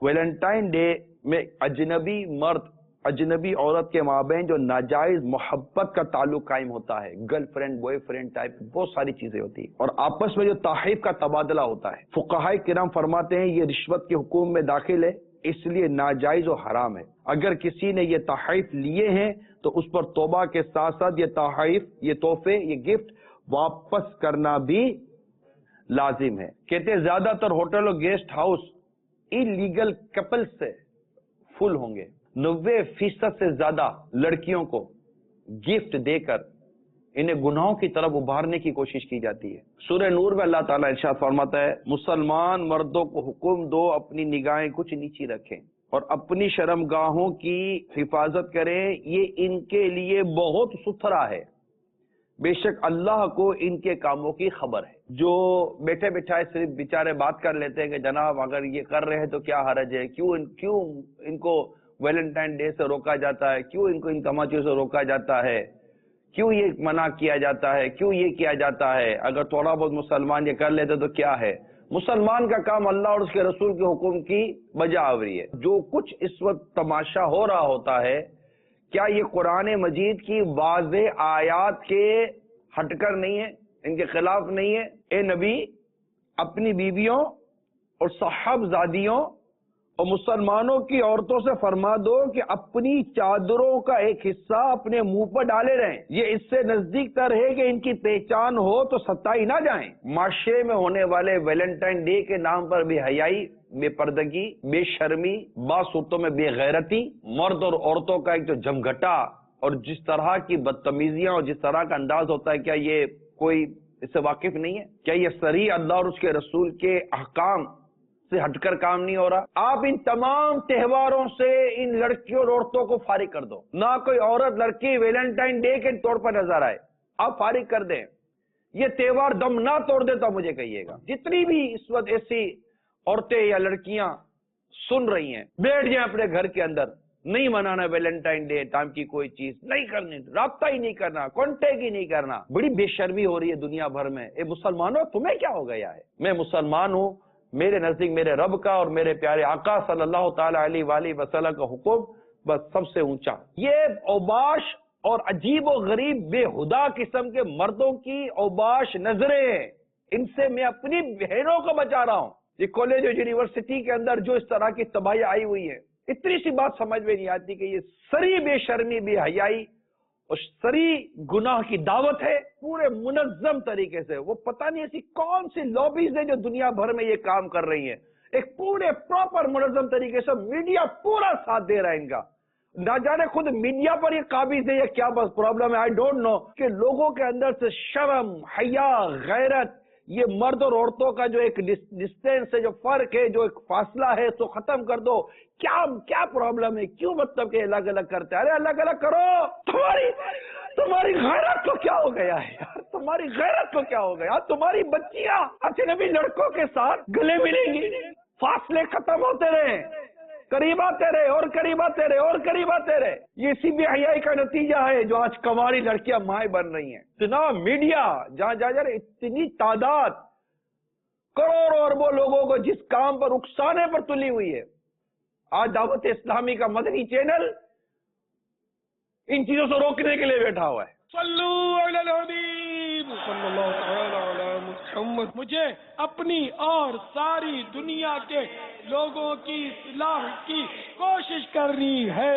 Valentine day میں اجنبی مرد اجنبی عورت کے مابین جو ناجائز محبت کا تعلق قائم ہوتا ہے، girl friend boy friend type بہت ساری چیزیں ہوتی ہیں، اور آپس میں جو تحائف کا تبادلہ ہوتا ہے، فقہائے کرام فرماتے ہیں یہ رشوت کے حکم میں داخل ہے، اس لیے ناجائز و حرام ہے۔ اگر کسی نے یہ تحائف لیے ہیں تو اس پر توبہ کے ساتھ ساتھ یہ تحائف، یہ تحفے، یہ گفٹ واپس کرنا بھی لازم ہے۔ کہتے ہیں زیادہ تر ہوٹل اور گیسٹ ہاؤس انلیگل کپل سے فل ہوں گے۔ 90% سے زیادہ لڑکیوں کو گفٹ دے کر انہیں گناہوں کی طرف ابھارنے کی کوشش کی جاتی ہے۔ سورہ نور میں اللہ تعالیٰ ارشاد فرماتا ہے، مسلمان مردوں کو حکم دو اپنی نگاہیں کچھ نیچی رکھیں اور اپنی شرمگاہوں کی حفاظت کریں، یہ ان کے لیے بہت ستھرا ہے، بے شک اللہ کو ان کے کاموں کی خبر ہے۔ جو بیٹھے بٹھائے صرف بیچارے بات کر لیتے ہیں کہ جناب اگر یہ کر رہے ہیں تو کیا حرج ہے، کیوں ان کو ویلنٹائن ڈے سے روکا جاتا ہے، کیوں ان کو ان تماچوں سے روکا جاتا ہے، کیوں یہ منع کیا جاتا ہے، کیوں یہ کیا جاتا ہے، اگر تھوڑا بہت مسلمان یہ کر لیتے تو کیا ہے۔ مسلمان کا کام اللہ اور اس کے رسول کے حکم کی بجا آوری ہے۔ جو کچھ اس وقت تماشا ہو رہا ہوتا ہے، کیا یہ قرآن مجید کی واضح آیات کے ہٹ کر نہیں ہے، ان کے خلاف نہیں ہے؟ اے نبی، اپنی بیویوں اور صاحبزادیوں اور مسلمانوں کی عورتوں سے فرما دو کہ اپنی چادروں کا ایک حصہ اپنے منہ پر ڈالے رہیں، یہ اس سے نزدیک تر ہے کہ ان کی پہچان ہو تو ستائی نہ جائیں۔ معاشرے میں ہونے والے ویلنٹائن ڈے کے نام پر بے حیائی، بے پردگی، بے شرمی، بعض صورتوں میں بے غیرتی، مرد اور عورتوں کا ایک جو جمگھٹا اور جس طرح کی بدتمیزیاں اور جس طرح کا انداز ہوتا ہے، کیا یہ کوئی اس سے واقف نہیں ہے؟ کیا یہ صریح اللہ اور اس کے رسول کے احکام سے ہٹ کر کام نہیں ہو رہا؟ آپ ان تمام تہواروں سے ان لڑکیوں اور عورتوں کو فارغ کر دو، نہ کوئی عورت لڑکی ویلنٹائن ڈے کے طور پر نظر آئے، آپ فارغ کر دیں۔ یہ تہوار دم نہ توڑ دے تو مجھے کہیے گا۔ جتنی بھی اس وقت ایسی عورتیں یا لڑکیاں سن رہی ہیں، بیٹھ جائیں اپنے گھر کے اندر، نہیں منانا ویلنٹائن ڈے ٹائم کی کوئی چیز نہیں کرنی، رابطہ ہی نہیں کرنا، کانٹیکٹ ہی نہیں کرنا۔ بڑی بے شرمی ہو رہی ہے دنیا بھر میں۔ اے مسلمانوں، تمہیں کیا ہو گیا ہے؟ میں مسلمان ہوں، میرے نزدیک میرے رب کا اور میرے پیارے آقا صلی اللہ تعالی علیہ وآلہ وسلم کا حکم بس سب سے اونچا۔ یہ اوباش اور عجیب و غریب بے ہدا قسم کے مردوں کی اوباش نظریں ہیں، ان سے میں اپنی بہنوں کو بچا رہا ہوں۔ یہ کالج اور یونیورسٹی کے اندر جو اس طرح کی تباہی آئی ہوئی ہے، اتنی سی بات سمجھ میں نہیں آتی کہ یہ سری بے شرمی، بے حیائی اور سری گناہ کی دعوت ہے، پورے منظم طریقے سے۔ وہ پتہ نہیں ایسی کون سی لابیز ہیں جو دنیا بھر میں یہ کام کر رہی ہیں، ایک پورے پراپر منظم طریقے سے میڈیا پورا ساتھ دے رہا ہے ان کا۔ نہ جانے خود میڈیا پر یہ قابض ہے یا کیا بس پرابلم ہے، آئی ڈونٹ نو، کہ لوگوں کے اندر سے شرم، حیا، غیرت، یہ مرد اور عورتوں کا جو ایک ڈسٹینس ہے، جو فرق ہے، جو ایک فاصلہ ہے، تو ختم کر دو۔ کیا پرابلم ہے؟ کیوں مطلب کہ الگ الگ کرتے ہیں؟ ارے الگ الگ کرو۔ تمہاری غیرت کو کیا ہو گیا ہے یار؟ تمہاری غیرت کو کیا ہو گیا؟ تمہاری بچیاں اجنبی لڑکوں کے ساتھ گلے ملیں گی، فاصلے ختم ہوتے رہے، قریب آتے رہے اور قریب آتے رہے اور قریب آتے رہے۔ یہ اسی بے حیائی کا نتیجہ ہے جو آج کنواری لڑکیاں مائیں بن رہی ہیں۔ اتنا میڈیا جہاں جا رہے، اتنی تعداد، کروڑوں اربوں لوگوں کو جس کام پر اکسانے پر تلی ہوئی ہے، آج دعوت اسلامی کا مدنی چینل ان چیزوں سے روکنے کے لیے بیٹھا ہوا ہے۔ صلو علی الحبیب صلی اللہ تعالی علی محمد۔ مجھے اپنی اور ساری دنیا کے لوگوں کی اصلاح کی کوشش کرنی ہے۔